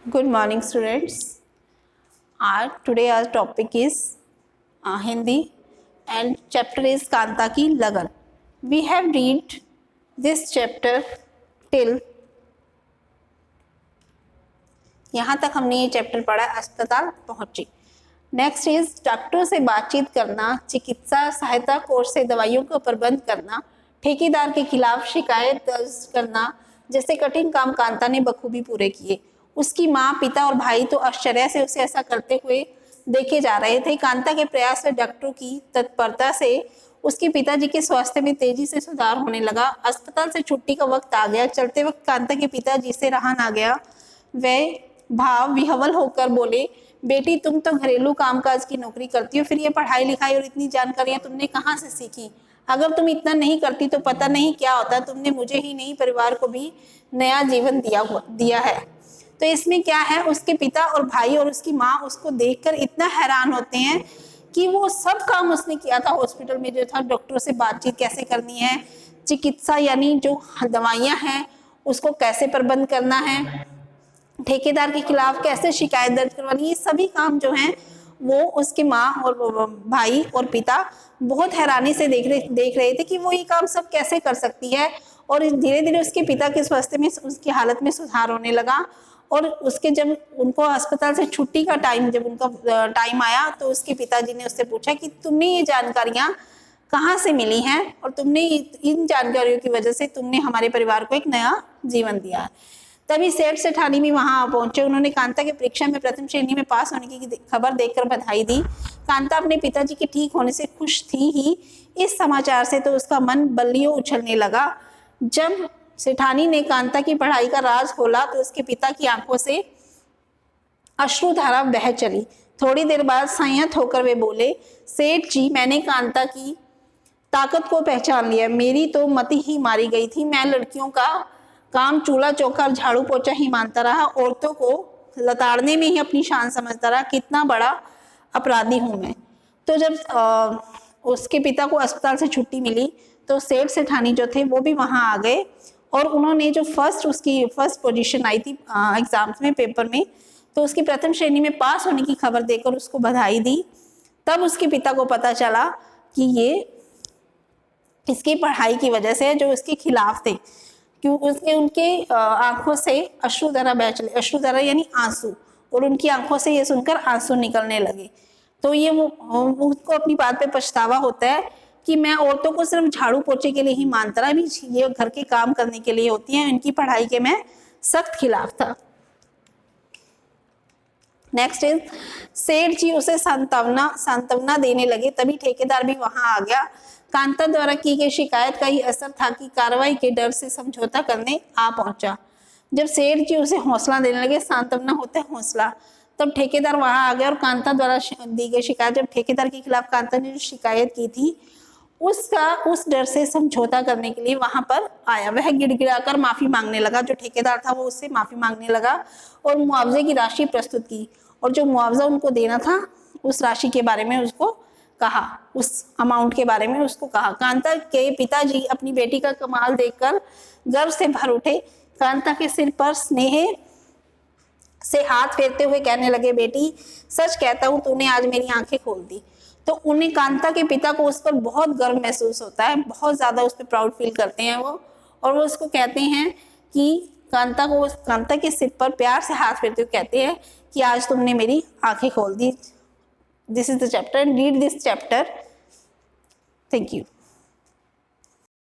Good morning, students. Today our topic is Hindi, and chapter is Kanta Ki Lagan. We have read this chapter till यहाँ तक हमने ये chapter पढ़ा, अस्पताल पहुंची. नेक्स्ट इज डॉक्टरों से बातचीत करना, चिकित्सा सहायता कोष से दवाइयों का प्रबंध करना, ठेकेदार के खिलाफ शिकायत दर्ज करना जैसे कठिन काम कांता ने बखूबी पूरे किए. उसकी माँ, पिता और भाई तो आश्चर्य से उसे ऐसा करते हुए देखे जा रहे थे. कांता के प्रयास और डॉक्टरों की तत्परता से उसके पिताजी के स्वास्थ्य में तेजी से सुधार होने लगा. अस्पताल से छुट्टी का वक्त आ गया. चलते वक्त कांता के पिताजी से रहा ना गया. वे भाव विह्वल होकर बोले, बेटी तुम तो घरेलू कामकाज की नौकरी करती हो, फिर ये पढ़ाई लिखाई और इतनी जानकारियां तुमने कहाँ से सीखी? अगर तुम इतना नहीं करती तो पता नहीं क्या होता. तुमने मुझे ही नहीं परिवार को भी नया जीवन दिया है. तो इसमें क्या है, उसके पिता और भाई और उसकी माँ उसको देखकर इतना हैरान होते हैं कि वो सब काम उसने किया था हॉस्पिटल में, जो था डॉक्टरों से बातचीत कैसे करनी है, चिकित्सा यानी जो दवाइयाँ हैं उसको कैसे प्रबंध करना है, ठेकेदार के खिलाफ कैसे शिकायत दर्ज करवानी, ये सभी काम जो हैं वो उसकी माँ और भाई और पिता बहुत हैरानी से देख रहे थे कि वो ये काम सब कैसे कर सकती है. और धीरे धीरे उसके पिता के स्वास्थ्य में, उसकी हालत में सुधार होने लगा. और उसके जब उनको अस्पताल से छुट्टी का टाइम, जब उनका टाइम आया तो उसके पिताजी ने उससे पूछा कि तुमने ये जानकारियां कहाँ से मिली हैं और तुमने इन जानकारियों की वजह से तुमने हमारे परिवार को एक नया जीवन दिया है. तभी सेठ सेठानी भी वहां पहुंचे. उन्होंने कांता के परीक्षा में प्रथम श्रेणी में पास होने की खबर देकर बधाई दी. कांता अपने पिताजी के ठीक होने से खुश थी ही. इस समाचार से तो उसका मन बल्लियों उछलने लगा. जब सेठानी ने कांता की पढ़ाई का राज खोला तो उसके पिता की आंखों से अश्रुधारा बह चली. थोड़ी देर बाद संयत होकर वे बोले, सेठ जी, मैंने कांता की ताकत को पहचान लिया. मेरी तो मति ही मारी गई थी. मैं लड़कियों का काम चूल्हा चौका और झाड़ू पोछा ही मानता रहा, औरतों को लताड़ने में ही अपनी शान समझता रहा. कितना बड़ा अपराधी हूं मैं. तो जब उसके पिता को अस्पताल से छुट्टी मिली तो सेठ सेठानी जो थे वो भी वहां आ गए और उन्होंने जो उसकी फर्स्ट पोजीशन आई थी एग्जाम्स में, पेपर में, तो उसकी प्रथम श्रेणी में पास होने की खबर देकर उसको बधाई दी. तब उसके पिता को पता चला कि ये इसकी पढ़ाई की वजह से जो उसके खिलाफ थे, क्यों उनके आंखों से अश्रुधारा बह चले. अश्रुधारा यानी आंसू, और उनकी आंखों से ये सुनकर आंसू निकलने लगे. तो ये उसको अपनी बात पे पछतावा होता है कि मैं औरतों को सिर्फ झाड़ू पोछे के लिए ही मानता रहा, भी ये घर के काम करने के लिए होती हैं. इनकी पढ़ाई के मैं सख्त खिलाफ था. नेक्स्ट इज, सेठ जी उसे सांत्वना देने लगे. तभी ठेकेदार भी वहां आ गया. कांता द्वारा की गई शिकायत का ही असर था कि कार्रवाई के डर से समझौता करने आ पहुंचा. जब सेठ जी उसे हौसला देने लगे, सांत्वना होता है हौसला, तब ठेकेदार वहां आ गया और कांता द्वारा दी गई शिकायत, जब ठेकेदार के खिलाफ कांता ने जो शिकायत की थी उस डर से समझौता करने के लिए वहां पर आया. वह गिड़गिड़ाकर माफी मांगने लगा. जो ठेकेदार था वो उससे माफी मांगने लगा और मुआवजे की राशि प्रस्तुत की, और जो मुआवजा उनको देना था उस राशि के बारे में उसको कहा, उस अमाउंट के बारे में उसको कहा. कांता के पिताजी अपनी बेटी का कमाल देखकर गर्व से भर उठे. कांता के सिर पर स्नेह से हाथ फेरते हुए कहने लगे, बेटी सच कहता हूँ, तूने आज मेरी आंखें खोल दी. तो उन्हें, कांता के पिता को उस पर बहुत गर्व महसूस होता है, बहुत ज्यादा उस पर प्राउड फील करते हैं वो, और वो उसको कहते हैं कि कांता के सिर पर प्यार से हाथ फेरते हुए कहते हैं कि आज तुमने मेरी आंखें खोल दी. This is the chapter, and read this chapter. Thank you.